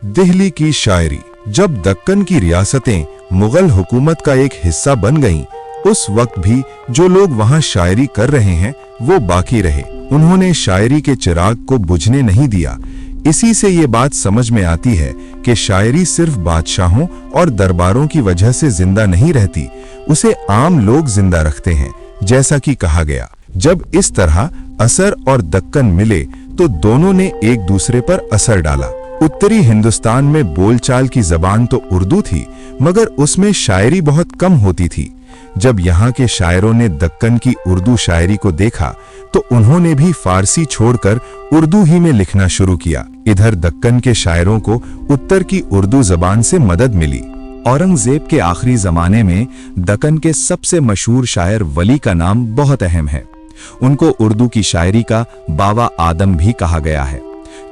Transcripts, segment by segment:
दिल्ली की शायरी। जब दक्कन की रियासतें मुगल हुकूमत का एक हिस्सा बन गईं, उस वक्त भी जो लोग वहां शायरी कर रहे हैं वो बाकी रहे। उन्होंने शायरी के चिराग को बुझने नहीं दिया। इसी से ये बात समझ में आती है कि शायरी सिर्फ बादशाहों और दरबारों की वजह से जिंदा नहीं रहती, उसे आम लोग जिंदा रखते हैं। जैसा कि कहा गया, जब इस तरह असर और दक्कन मिले तो दोनों ने एक दूसरे पर असर डाला। उत्तरी हिंदुस्तान में बोलचाल की जबान तो उर्दू थी, मगर उसमें शायरी बहुत कम होती थी। जब यहाँ के शायरों ने दक्कन की उर्दू शायरी को देखा तो उन्होंने भी फारसी छोड़कर उर्दू ही में लिखना शुरू किया। इधर दक्कन के शायरों को उत्तर की उर्दू जबान से मदद मिली। औरंगजेब के आखिरी जमाने में दक्कन के सबसे मशहूर शायर वली का नाम बहुत अहम है। उनको उर्दू की शायरी का बाबा आदम भी कहा गया है,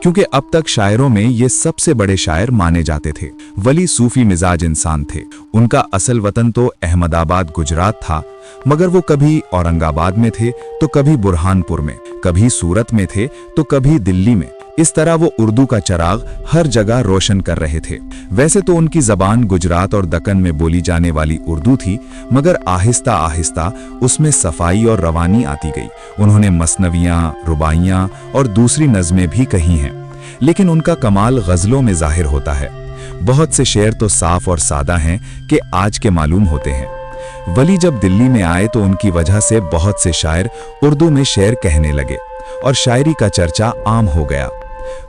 क्योंकि अब तक शायरों में ये सबसे बड़े शायर माने जाते थे। वली सूफी मिजाज इंसान थे। उनका असल वतन तो अहमदाबाद गुजरात था, मगर वो कभी औरंगाबाद में थे तो कभी बुरहानपुर में, कभी सूरत में थे तो कभी दिल्ली में। इस तरह वो उर्दू का चिराग हर जगह रोशन कर रहे थे। वैसे तो उनकी जबान गुजरात और दक्कन में बोली जाने वाली उर्दू थी, मगर आहिस्ता आहिस्ता उसमें सफाई और रवानी आती गई। उन्होंने मसनवियाँ, रुबाइयाँ और दूसरी नज़में भी कही हैं, लेकिन उनका कमाल गज़लों में जाहिर होता है। बहुत से शेर तो साफ और सादा हैं कि आज के मालूम होते हैं। वली जब दिल्ली में आए तो उनकी वजह से बहुत से शायर उर्दू में शेर कहने लगे और शायरी का चर्चा आम हो गया।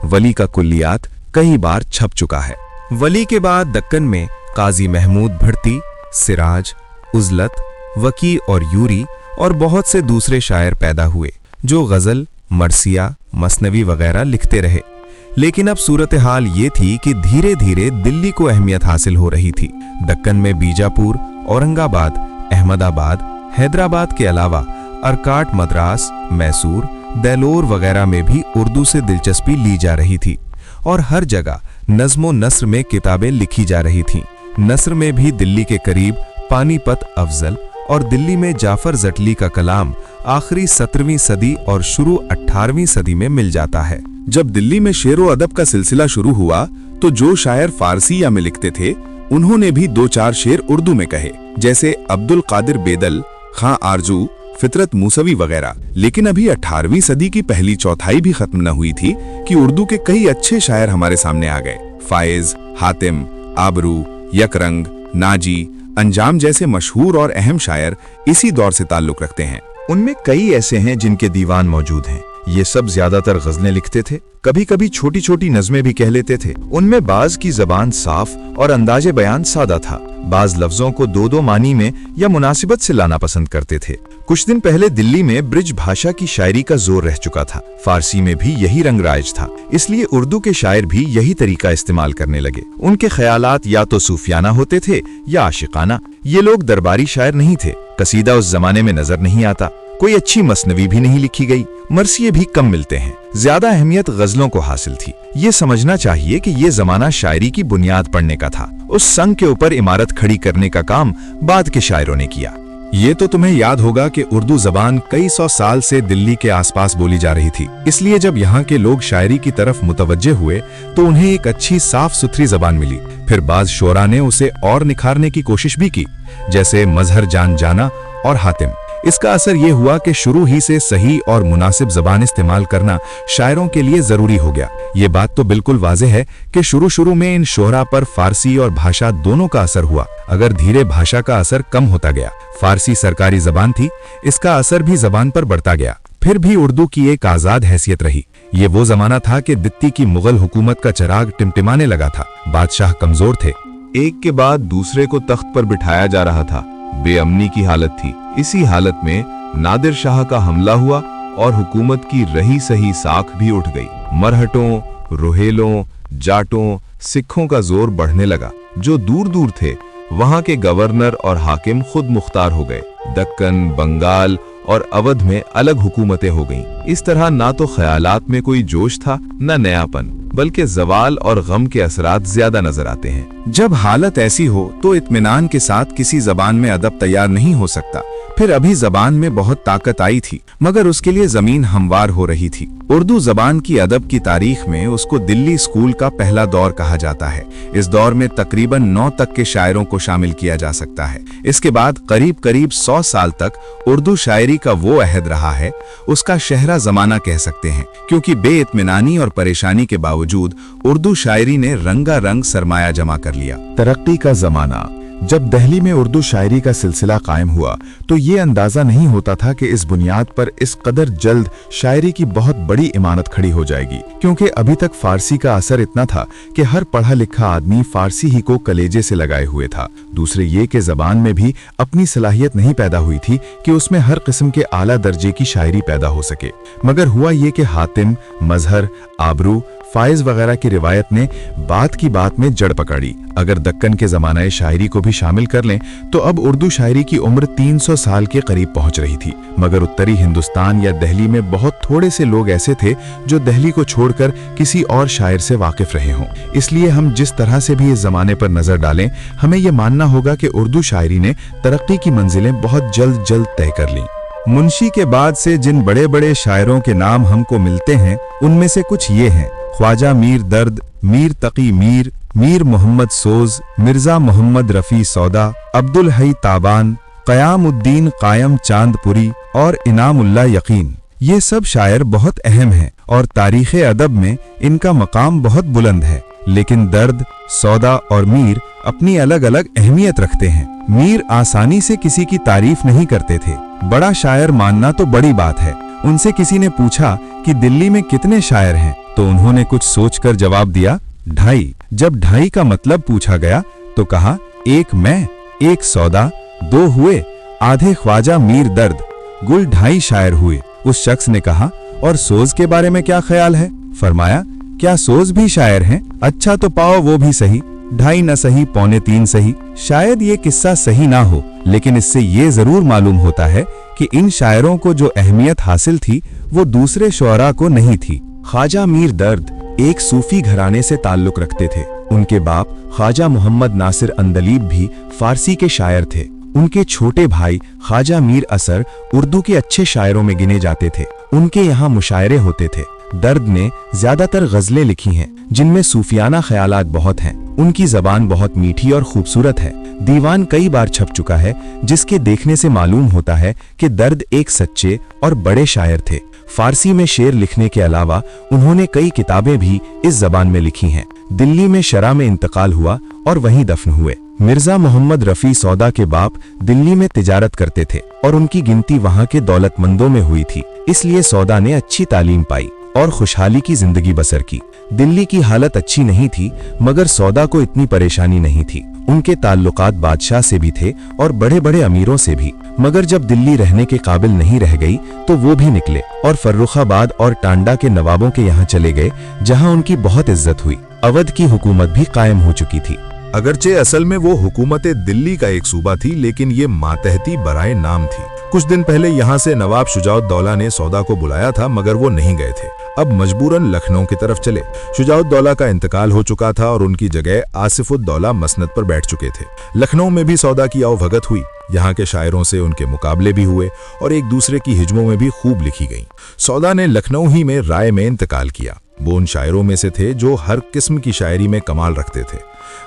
वली का कुल्लियात कई बार छप चुका है। वली के बाद दक्कन में काजी महमूद भड़ती, सिराज, उजलत, वकी और यूरी और बहुत से दूसरे शायर पैदा हुए जो गजल, मरसिया, मसनवी वगैरह लिखते रहे। लेकिन अब सूरत हाल ये थी कि धीरे धीरे दिल्ली को अहमियत हासिल हो रही थी। दक्कन में बीजापुर, औरंगाबाद, अहमदाबाद, हैदराबाद के अलावा अरकाट, मद्रास, मैसूर, दैलोर वगैरह में भी उर्दू से दिलचस्पी ली जा रही थी और हर जगह नज़्म नस्र में किताबें लिखी जा रही थीं। नस्र में भी दिल्ली के करीब पानीपत अफजल और दिल्ली में जाफर जटली का कलाम आखिरी 17वीं सदी और शुरू 18वीं सदी में मिल जाता है। जब दिल्ली में शेरो अदब का सिलसिला शुरू हुआ तो जो शायर फारसी या में लिखते थे उन्होंने भी 2-4 शेर उर्दू में कहे, जैसे अब्दुल कादिर बेदल, खां आरजू, फितरत मूसवी वगैरह। लेकिन अभी 18वीं सदी की पहली चौथाई भी खत्म न हुई थी कि उर्दू के कई अच्छे शायर हमारे सामने आ गए। फायज, हातिम, आबरू, यकरंग, नाजी, अंजाम जैसे मशहूर और अहम शायर इसी दौर से ताल्लुक रखते हैं। उनमें कई ऐसे हैं जिनके दीवान मौजूद हैं। ये सब ज्यादातर गजलें लिखते थे, कभी कभी छोटी छोटी नज़में भी कह लेते थे। उनमें बाज की जबान साफ और अंदाजे बयान सादा था। बाज लफ्जों को दो मानी में या मुनासिबत से लाना पसंद करते थे। कुछ दिन पहले दिल्ली में ब्रिज भाषा की शायरी का जोर रह चुका था। फारसी में भी यही रंग राज था, इसलिए उर्दू के शायर भी यही तरीका इस्तेमाल करने लगे। उनके ख्यालात या तो सूफियाना होते थे या आशिकाना। ये लोग दरबारी शायर नहीं थे। कसीदा उस जमाने में नजर नहीं आता। कोई अच्छी मसनवी भी नहीं लिखी गई। मरसिये भी कम मिलते हैं। ज्यादा अहमियत गजलों को हासिल थी। ये समझना चाहिए कि ये जमाना शायरी की बुनियाद पढ़ने का था। उस संग के ऊपर इमारत खड़ी करने का काम बाद के शायरों ने किया। ये तो तुम्हें याद होगा कि उर्दू जबान कई सौ साल से दिल्ली के आसपास बोली जा रही थी। इसलिए जब यहाँ के लोग शायरी की तरफ मुतवज्जे हुए तो उन्हें एक अच्छी साफ सुथरी जबान मिली। फिर बाज शोरा ने उसे और निखारने की कोशिश भी की, जैसे मजहर जान जाना और हातिम। इसका असर ये हुआ कि शुरू ही से सही और मुनासिब जबान इस्तेमाल करना शायरों के लिए जरूरी हो गया। ये बात तो बिल्कुल वाज़ेह है कि शुरू में इन शोहरा पर फारसी और भाषा दोनों का असर हुआ, अगर धीरे भाषा का असर कम होता गया। फारसी सरकारी जबान थी, इसका असर भी जबान पर बढ़ता गया। फिर भी उर्दू की एक आजाद हैसियत रही। ये वो जमाना था कि दित्ती की मुगल हुकूमत का चिराग टिमटिमाने लगा था। बादशाह कमजोर थे। एक के बाद दूसरे को तख्त पर बिठाया जा रहा था। बेअमनी की हालत थी। इसी हालत में नादिर शाह का हमला हुआ और हुकूमत की रही सही साख भी उठ गई। मरहटों, रोहेलों, जाटों, सिखों का जोर बढ़ने लगा। जो दूर दूर थे वहां के गवर्नर और हाकिम खुद मुख्तार हो गए। दक्कन, बंगाल और अवध में अलग हुकूमतें हो गईं। इस तरह ना तो ख्यालात में कोई जोश था, न नयापन। बल्कि जवाल और गम के असरात ज्यादा नजर आते हैं। जब हालत ऐसी हो तो इत्मीनान के साथ किसी जबान में अदब तैयार नहीं हो सकता। फिर अभी जबान में बहुत ताकत आई थी, मगर उसके लिए जमीन हमवार हो रही थी। उर्दू जबान की अदब की तारीख में उसको दिल्ली स्कूल का पहला दौर कहा जाता है। इस दौर में तकरीबन 9 तक के शायरों को शामिल किया जा सकता है। इसके बाद करीब करीब 100 साल तक उर्दू शायरी का वो अहद रहा है, उसका शहरा जमाना कह सकते हैं, क्योंकि बेइत्मीनानी और परेशानी के बावजूद उर्दू शायरी ने रंगारंग सरमाया जमा कर लिया। तरक्की का जमाना। जब दिल्ली में उर्दू शायरी का सिलसिला कायम हुआ तो ये अंदाजा नहीं होता था कि इस बुनियाद पर इस कदर जल्द शायरी की बहुत बड़ी इमारत खड़ी हो जाएगी, क्योंकि अभी तक फारसी का असर इतना था कि हर पढ़ा लिखा आदमी फारसी ही को कलेजे से लगाए हुए था। दूसरे ये कि जबान में भी अपनी सलाहियत नहीं पैदा हुई थी कि उसमें हर किस्म के आला दर्जे की शायरी पैदा हो सके। मगर हुआ ये कि हातिम, मजहर, आबरू, फायज वगैरह की रिवायत ने बात की बात में जड़ पकड़ी। अगर दक्कन के जमाने शायरी को भी शामिल कर लें तो अब उर्दू शायरी की उम्र 300 साल के करीब पहुंच रही थी। मगर उत्तरी हिंदुस्तान या दिल्ली में बहुत थोड़े से लोग ऐसे थे जो दिल्ली को छोड़कर किसी और शायर से वाकिफ रहे हों। इसलिए हम जिस तरह से भी इस जमाने पर नजर डालें, हमें यह मानना होगा कि उर्दू शायरी ने तरक्की की मंजिलें बहुत जल्द तय कर लीं। मुंशी के बाद से जिन बड़े बड़े शायरों के नाम हमको मिलते हैं, उनमें से कुछ ये हैं: ख्वाजा मीर दर्द, मीर तकी मीर, मीर मोहम्मद सोज, मिर्जा मोहम्मद रफी सौदा, अब्दुल हई ताबान, क़यामुद्दीन कायम चांदपुरी और इनामुल्लाह यकीन। ये सब शायर बहुत अहम हैं और तारीख़ अदब में इनका मकाम बहुत बुलंद है। लेकिन दर्द, सौदा और मीर अपनी अलग अलग अहमियत रखते हैं। मीर आसानी से किसी की तारीफ नहीं करते थे। बड़ा शायर मानना तो बड़ी बात है। उनसे किसी ने पूछा कि दिल्ली में कितने शायर हैं, तो उन्होंने कुछ सोचकर जवाब दिया, 2.5। जब 2.5 का मतलब पूछा गया तो कहा, 1 मैं, 1 सौदा, 2 हुए, आधे ख्वाजा मीर दर्द, गुल 2.5 शायर हुए। उस शख्स ने कहा, और सोज के बारे में क्या ख्याल है? फरमाया, क्या सोज भी शायर हैं? अच्छा तो पाओ वो भी सही, 2.5 न सही, 2.25 सही। शायद ये किस्सा सही ना हो, लेकिन इससे ये जरूर मालूम होता है कि इन शायरों को जो अहमियत हासिल थी वो दूसरे शुअरा को नहीं थी। ख्वाजा मीर दर्द एक सूफी घराने से ताल्लुक रखते थे। उनके बाप ख्वाजा मोहम्मद नासिर अंदलीब भी फारसी के शायर थे। उनके छोटे भाई ख्वाजा मीर असर उर्दू के अच्छे शायरों में गिने जाते थे। उनके यहाँ मुशायरे होते थे। दर्द ने ज्यादातर गजलें लिखी हैं जिनमें सूफियाना ख्यालात बहुत हैं। उनकी जबान बहुत मीठी और खूबसूरत है। दीवान कई बार छप चुका है, जिसके देखने से मालूम होता है कि दर्द एक सच्चे और बड़े शायर थे। फारसी में शेर लिखने के अलावा उन्होंने कई किताबें भी इस जबान में लिखी हैं। दिल्ली में शरा में इंतकाल हुआ और वहीं दफन हुए। मिर्जा मोहम्मद रफी सौदा के बाप दिल्ली में तिजारत करते थे और उनकी गिनती वहां के दौलतमंदों में हुई थी। इसलिए सौदा ने अच्छी तालीम पाई और खुशहाली की जिंदगी बसर की। दिल्ली की हालत अच्छी नहीं थी, मगर सौदा को इतनी परेशानी नहीं थी। उनके ताल्लुकात बादशाह से भी थे और बड़े बड़े अमीरों से भी। मगर जब दिल्ली रहने के काबिल नहीं रह गई तो वो भी निकले और फर्रुखाबाद और टांडा के नवाबों के यहाँ चले गए, जहाँ उनकी बहुत इज्जत हुई। अवध की हुकूमत भी कायम हो चुकी थी। अगरचे असल में वो हुकूमत दिल्ली का एक सूबा थी, लेकिन ये मातहती बराए नाम थी। कुछ दिन पहले यहाँ से नवाब शुजाउद्दौला ने सौदा को बुलाया था, मगर वो नहीं गए थे। अब मजबूरन लखनऊ की तरफ चले। शुजाउद्दौला का इंतकाल हो चुका था और उनकी जगह आसिफुद्दौला मसनद पर बैठ चुके थे। लखनऊ में भी सौदा की आवभगत हुई। यहाँ के शायरों से उनके मुकाबले भी हुए और एक दूसरे की हिजमों में भी खूब लिखी गईं। सौदा ने लखनऊ ही में राय में इंतकाल किया। वो उन शायरों में से थे जो हर किस्म की शायरी में कमाल रखते थे।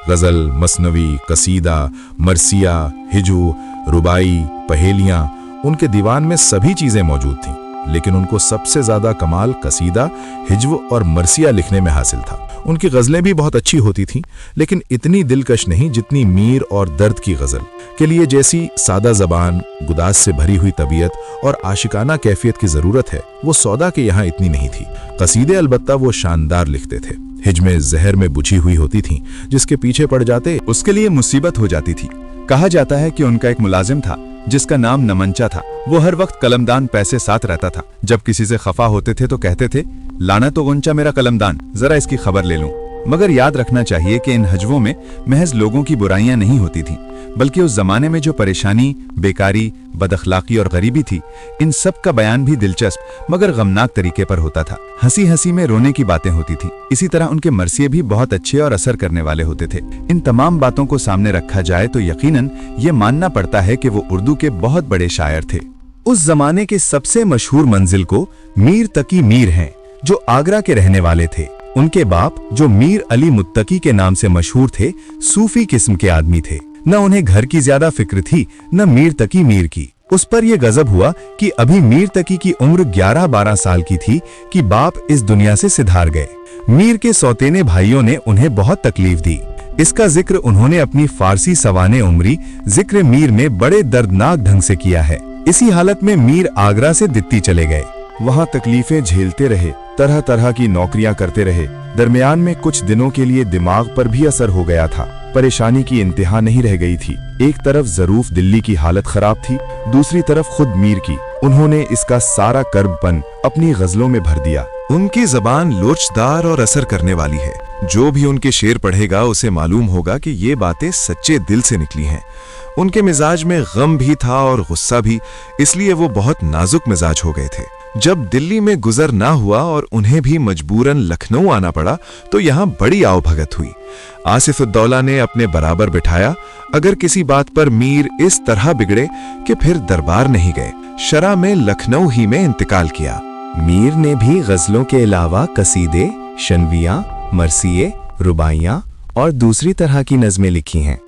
गजल, मसनवी, कसीदा, मरसिया, हिजू, रुबाई, पहेलियां, उनके दीवान में सभी चीजें मौजूद थीं। लेकिन उनको सबसे ज्यादा कमाल कसीदा, हिज्व और मरसिया लिखने में हासिल था। उनकी गजलें भी बहुत अच्छी होती थीं, लेकिन इतनी दिलकश नहीं जितनी मीर और दर्द की गजल के लिए जैसी सादा जबान, गुदास से भरी हुई तबीयत और आशिकाना कैफियत की जरूरत है, वो सौदा के यहाँ इतनी नहीं थी। कसीदे अलबत्ता वो शानदार लिखते थे। हिजमें जहर में बुझी हुई होती थीं, जिसके पीछे पड़ जाते उसके लिए मुसीबत हो जाती थी। कहा जाता है कि उनका एक मुलाजिम था जिसका नाम नमंचा था। वो हर वक्त कलमदान पैसे साथ रहता था। जब किसी से खफा होते थे तो कहते थे, लाना तो गुंचा मेरा कलमदान, जरा इसकी खबर ले लूं। मगर याद रखना चाहिए कि इन हजवों में महज लोगों की बुराइयां नहीं होती थीं, बल्कि उस जमाने में जो परेशानी, बेकारी, बदअखलाकी और गरीबी थी, इन सब का बयान भी दिलचस्प मगर गमनाक तरीके पर होता था। हंसी हंसी में रोने की बातें होती थी। इसी तरह उनके मरसिये भी बहुत अच्छे और असर करने वाले होते थे। इन तमाम बातों को सामने रखा जाए तो यकीनन ये मानना पड़ता है कि वो उर्दू के बहुत बड़े शायर थे। उस जमाने के सबसे मशहूर मंजिल को मीर तकी मीर हैं, जो आगरा के रहने वाले थे। उनके बाप, जो मीर अली मुत्तकी के नाम से मशहूर थे, सूफी किस्म के आदमी थे। न उन्हें घर की ज्यादा फिक्र थी, न मीर तकी मीर की। उस पर यह गजब हुआ कि अभी मीर तकी की उम्र 11-12 साल की थी कि बाप इस दुनिया से सिधार गए। मीर के सौतेने भाइयों ने उन्हें बहुत तकलीफ दी। इसका जिक्र उन्होंने अपनी फारसी सवाने उम्री जिक्र मीर में बड़े दर्दनाक ढंग से किया है। इसी हालत में मीर आगरा से दित्ती चले गए। वहाँ तकलीफें झेलते रहे, तरह तरह की नौकरियां करते रहे। दरमियान में कुछ दिनों के लिए दिमाग पर भी असर हो गया था। परेशानी की इंतहा नहीं रह गई थी। एक तरफ ज़रूफ दिल्ली की हालत खराब थी, दूसरी तरफ खुद मीर की। उन्होंने इसका सारा कर्बपन अपनी गजलों में भर दिया। उनकी जबान लोचदार और असर करने वाली है। जो भी उनके शेर पढ़ेगा उसे मालूम होगा कि ये बातें सच्चे दिल से निकली हैं। उनके मिजाज में गम भी था और गुस्सा भी, इसलिए वो बहुत नाजुक मिजाज हो गए थे। जब दिल्ली में गुजर ना हुआ और उन्हें भी मजबूरन लखनऊ आना पड़ा तो यहाँ बड़ी आवभगत हुई। आसिफुद्दौला ने अपने बराबर बिठाया। अगर किसी बात पर मीर इस तरह बिगड़े कि फिर दरबार नहीं गए, शरा में लखनऊ ही में इंतकाल किया। मीर ने भी गजलों के अलावा कसीदे, शनवियां, मरसिये, रुबाइयां और दूसरी तरह की नज़में लिखी हैं,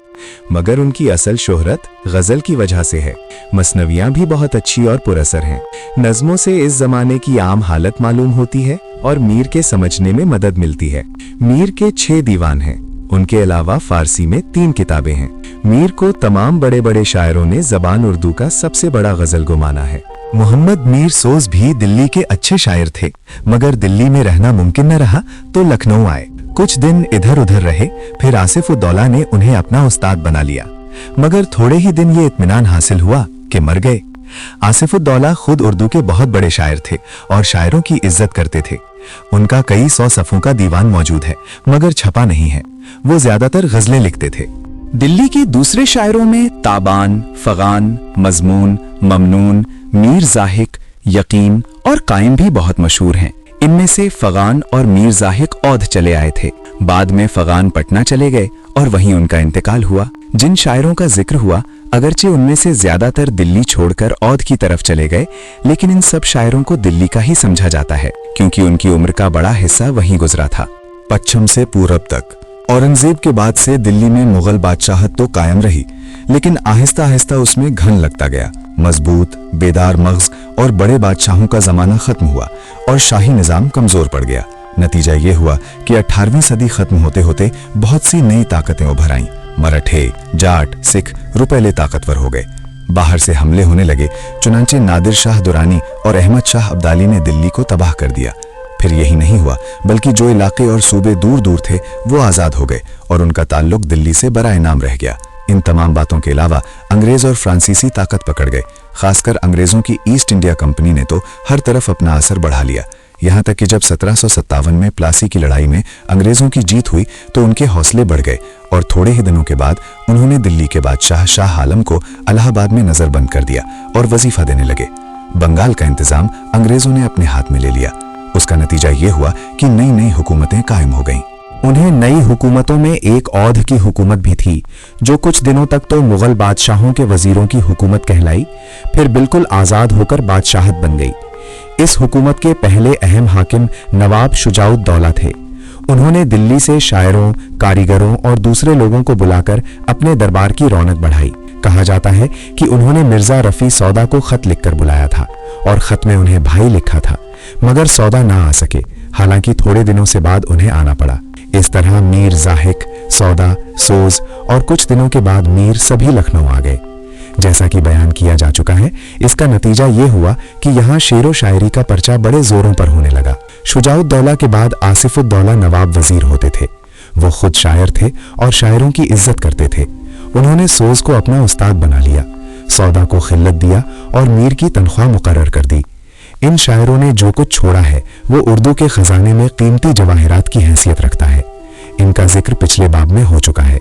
मगर उनकी असल शोहरत गजल की वजह से है। मसनवियां भी बहुत अच्छी और पुरअसर हैं। नज़मों से इस जमाने की आम हालत मालूम होती है और मीर के समझने में मदद मिलती है। मीर के 6 दीवान हैं। उनके अलावा फारसी में 3 किताबें हैं। मीर को तमाम बड़े बड़े शायरों ने जबान उर्दू का सबसे बड़ा गजल गो माना है। मोहम्मद मीर सोज भी दिल्ली के अच्छे शायर थे, मगर दिल्ली में रहना मुमकिन न रहा तो लखनऊ आए। कुछ दिन इधर उधर रहे, फिर आसिफुद्दौला ने उन्हें अपना उस्ताद बना लिया। मगर थोड़े ही दिन ये इत्मीनान हासिल हुआ कि मर गए। आसिफुद्दौला खुद उर्दू के बहुत बड़े शायर थे और शायरों की इज्जत करते थे। उनका कई 100 सफ़ों का दीवान मौजूद है, मगर छपा नहीं है। वो ज्यादातर गजलें लिखते थे। दिल्ली के दूसरे शायरों में ताबान, फगान, मजमून, ममनून, मीर ज़ाहिक, यकीन और कायम भी बहुत मशहूर हैं। इनमें से फगान और मीर ज़ाहिक औध चले आए थे। बाद में फगान पटना चले गए और वहीं उनका इंतकाल हुआ। जिन शायरों का जिक्र हुआ, अगरचे उनमें से ज्यादातर दिल्ली छोड़कर औध की तरफ चले गए, लेकिन इन सब शायरों को दिल्ली का ही समझा जाता है, क्योंकि उनकी उम्र का बड़ा हिस्सा वहीं गुजरा था। पश्चिम से पूरब तक औरंगजेब के बाद से दिल्ली में मुगल बादशाहत तो कायम रही, लेकिन आहिस्ता आहिस्ता उसमें घन लगता गया। मजबूत, बेदार मगज और बड़े बादशाहों का जमाना खत्म हुआ और शाही निजाम कमजोर पड़ गया। नतीजा ये हुआ कि 18वीं सदी खत्म होते होते बहुत सी नई ताकतें उभर आईं। मराठे, जाट, सिख रुपहले ताकतवर हो गए। बाहर से हमले होने लगे। चुनांचे नादिर शाह दुरानी और अहमद शाह अब्दाली ने दिल्ली को तबाह कर दिया। फिर यही नहीं हुआ, बल्कि जो इलाके और सूबे दूर दूर थे वो आज़ाद हो गए और उनका ताल्लुक दिल्ली से बराए नाम रह गया। इन तमाम बातों के अलावा अंग्रेज और फ्रांसीसी ताकत पकड़ गए। खासकर अंग्रेजों की ईस्ट इंडिया कंपनी ने तो हर तरफ अपना असर बढ़ा लिया। यहाँ तक कि जब 1757 में प्लासी की लड़ाई में अंग्रेजों की जीत हुई तो उनके हौसले बढ़ गए और थोड़े ही दिनों के बाद उन्होंने दिल्ली के बादशाह शाह आलम को इलाहाबाद में नजरबंद कर दिया और वजीफा देने लगे। बंगाल का इंतजाम अंग्रेजों ने अपने हाथ में ले लिया। उसका नतीजा ये हुआ कि नई नई हुकूमतें कायम हो गईं। उन्हें नई हुकूमतों में एक औध की हुकूमत भी थी, जो कुछ दिनों तक तो मुगल बादशाहों के वजीरों की हुकूमत कहलाई, फिर बिल्कुल आज़ाद होकर बादशाहत बन गई। इस हुकूमत के पहले अहम हाकिम नवाब शुजाउद्दौला थे। उन्होंने दिल्ली से शायरों, कारीगरों और दूसरे लोगों को बुलाकर अपने दरबार की रौनक बढ़ाई। कहा जाता है कि उन्होंने मिर्जा रफी सौदा को खत लिखकर बुलाया था और खत में उन्हें भाई लिखा था, मगर सौदा ना आ सके। हालांकि थोड़े दिनों से बाद उन्हें आना पड़ा। इस तरह मीर ज़ाहिक, सौदा, सोज और कुछ दिनों के बाद मीर सभी लखनऊ आ गए। जैसा कि बयान किया जा चुका है, इसका नतीजा ये हुआ कि यहाँ शेरो शायरी का पर्चा बड़े जोरों पर होने लगा। शुजाउद्दौला के बाद आसिफुद्दौला नवाब वजीर होते थे। वो खुद शायर थे और शायरों की इज्जत करते थे। उन्होंने सोज को अपना उस्ताद बना लिया, सौदा को खिल्लत दिया और मीर की तनख्वाह मुकर्रर कर दी। इन शायरों ने जो कुछ छोड़ा है वो उर्दू के खजाने में कीमती जवाहिरात की हैसियत रखता है। इनका जिक्र पिछले बाब में हो चुका है।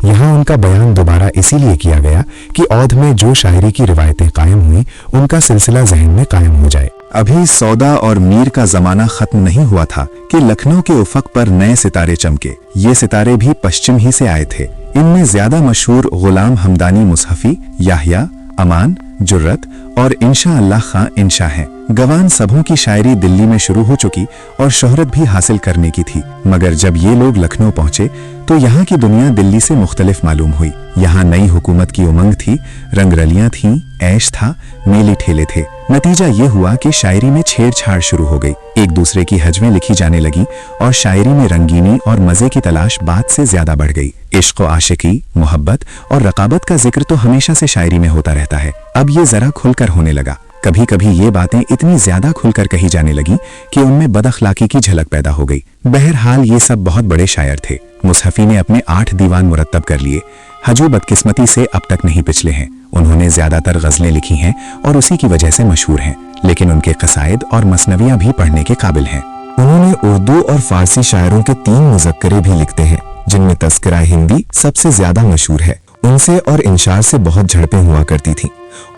यहाँ उनका बयान दोबारा इसीलिए किया गया कि औध में जो शायरी की रिवायतें कायम हुई उनका सिलसिला जहन में कायम हो जाए। अभी सौदा और मीर का जमाना खत्म नहीं हुआ था कि लखनऊ के उफक पर नए सितारे चमके। ये सितारे भी पश्चिम ही से आए थे। इनमें ज्यादा मशहूर गुलाम हमदानी मुसहफी, याहिया, अमान, जुर्रत और इंशा अल्लाह खां इंशा हैं। गवान सबों की शायरी दिल्ली में शुरू हो चुकी और शोहरत भी हासिल करने की थी, मगर जब ये लोग लखनऊ पहुंचे तो यहाँ की दुनिया दिल्ली से मुख्तलिफ मालूम हुई। यहाँ नई हुकूमत की उमंग थी, रंगरलियां थीं, ऐश था, मेले ठेले थे। नतीजा ये हुआ कि शायरी में छेड़छाड़ शुरू हो गई। एक दूसरे की हजमें लिखी जाने लगी और शायरी में रंगीनी और मजे की तलाश बात से ज्यादा बढ़ गई। इश्क, आशिकी, मोहब्बत और रकाबत का जिक्र तो हमेशा से शायरी में होता रहता है। अब ये जरा खुलकर होने लगा। कभी कभी ये बातें इतनी ज्यादा खुलकर कही जाने लगी कि उनमें बदअखलाकी की झलक पैदा हो गई। बहरहाल ये सब बहुत बड़े शायर थे। मुसहफी ने अपने 8 दीवान मुरत्तब कर लिए। हजू बदकिस्मती से अब तक नहीं पिछले हैं। उन्होंने ज्यादातर गजलें लिखी हैं और उसी की वजह से मशहूर हैं, लेकिन उनके कसायद और मसनवियां भी पढ़ने के काबिल हैं। उन्होंने उर्दू और फारसी शायरों के 3 मुज़क्करे भी लिखते हैं, जिनमें तस्करा हिंदी सबसे ज्यादा मशहूर है। उनसे और इंशार से बहुत झड़पें हुआ करती थीं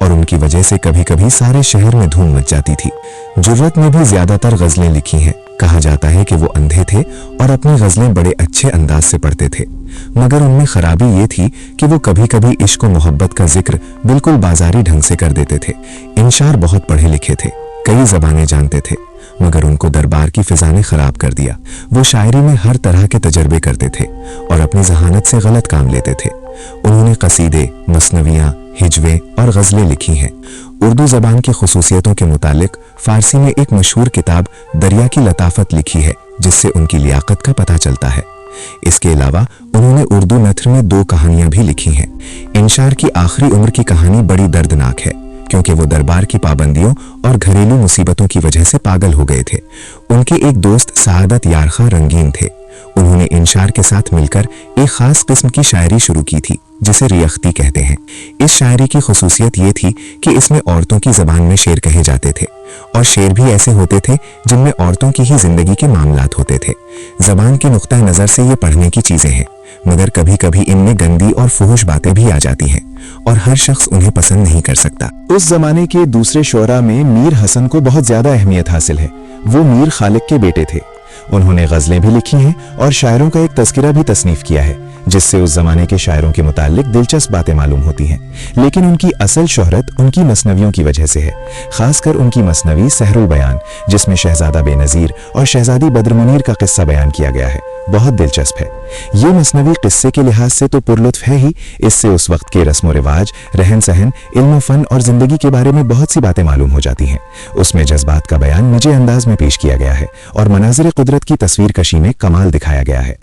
और उनकी वजह से कभी कभी सारे शहर में धूम मच जाती थी। जुर्रत ने भी ज्यादातर गजलें लिखी हैं। कहा जाता है कि वो अंधे थे और अपनी गजलें बड़े अच्छे अंदाज से पढ़ते थे, मगर उनमें खराबी ये थी कि वो कभी कभी इश्क और मोहब्बत का जिक्र बिल्कुल बाजारी ढंग से कर देते थे। इंशार बहुत पढ़े लिखे थे, कई जबानें जानते थे, मगर उनको दरबार की फिजा ने खराब कर दिया। वो शायरी में हर तरह के तजर्बे करते थे और अपनी जहानत से गलत काम लेते थे। उन्होंने कसीदे, मसनवियां, हिजवे और गजलें लिखी हैं। उर्दू जबान की खुसूसियतों के मुतालिक फारसी में एक मशहूर किताब दरिया की लताफत लिखी है, जिससे उनकी लियाकत का पता चलता है। इसके अलावा उन्होंने उर्दू नथर में 2 कहानियां भी लिखी हैं। इंशार की आखिरी उम्र की कहानी बड़ी दर्दनाक है, क्योंकि वो दरबार की पाबंदियों और घरेलू मुसीबतों की वजह से पागल हो गए थे। उनके एक दोस्त सआदत यार खां रंगीन थे। उन्होंने इंशार के साथ मिलकर एक खास किस्म की शायरी शुरू की थी, जिसे रियख्ती कहते हैं। इस शायरी की खुसूसियत ये थी कि इसमें औरतों की जबान में शेर कहे जाते थे, और शेर भी ऐसे होते थे जिनमें औरतों की ही जिंदगी के मामलात होते थे। जबान के नुक्ता नजर से ये पढ़ने की चीजें हैं, मगर कभी कभी इनमें गंदी और फुहुश बातें भी आ जाती हैं और हर शख्स उन्हें पसंद नहीं कर सकता। उस जमाने के दूसरे शोरा में मीर हसन को बहुत ज्यादा अहमियत हासिल है। वो मीर खालिक के बेटे थे। उन्होंने गजलें भी लिखी हैं और शायरों का एक तस्करा भी तसनीफ किया है, जिससे उस जमाने के शायरों के मुतालिक दिलचस्प बातें मालूम होती हैं। लेकिन उनकी असल शोहरत उनकी मसनवियों की वजह से है, खासकर उनकी मसनवी सहरुल बयान, जिसमें शहजादा बेनजीर और शहजादी बद्र मुनीर का किस्सा बयान किया गया है। बहुत दिलचस्प है। ये मसनवी किस्से के लिहाज से तो पुरलुत्फ है ही, इससे उस वक्त के रस्म व रिवाज, रहन सहन, इल्म फन और जिंदगी के बारे में बहुत सी बातें मालूम हो जाती हैं। उसमें जज्बात का बयान निजी अंदाज में पेश किया गया है और मनाज़िर कुदरत की तस्वीर कशी में कमाल दिखाया गया है।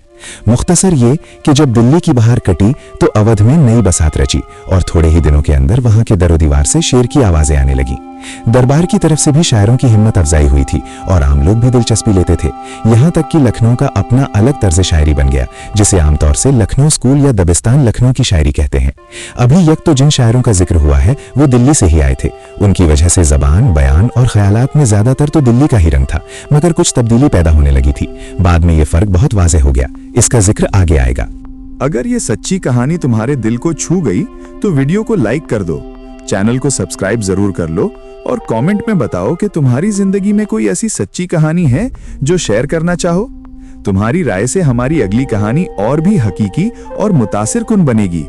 मुख्तसर ये कि जब दिल्ली की बहार कटी तो अवध में नई बसात रची और थोड़े ही दिनों के अंदर वहां के दरो दीवार से शेर की आवाजें आने लगी। दरबार की तरफ से भी शायरों की हिम्मत अफजाई हुई थी और आम लोग भी दिलचस्पी लेते थे। यहाँ तक कि लखनऊ का अपना अलग तर्ज शायरी बन गया, जिसे आमतौर से लखनऊ स्कूल या दबिस्तान लखनऊ की शायरी कहते हैं। अभी यक तो जिन शायरों का जिक्र हुआ है वो दिल्ली से ही आए थे। उनकी वजह से जबान, बयान और ख्यालात में ज्यादातर तो दिल्ली का ही रंग था, मगर कुछ तब्दीली पैदा होने लगी थी। बाद में ये फर्क बहुत वाज़ेह हो गया। इसका जिक्र आगे आएगा। अगर ये सच्ची कहानी तुम्हारे दिल को छू गई तो वीडियो को लाइक कर दो, चैनल को सब्सक्राइब जरूर कर लो और कमेंट में बताओ कि तुम्हारी जिंदगी में कोई ऐसी सच्ची कहानी है जो शेयर करना चाहो। तुम्हारी राय से हमारी अगली कहानी और भी हकीकी और मुतासिर कुन बनेगी।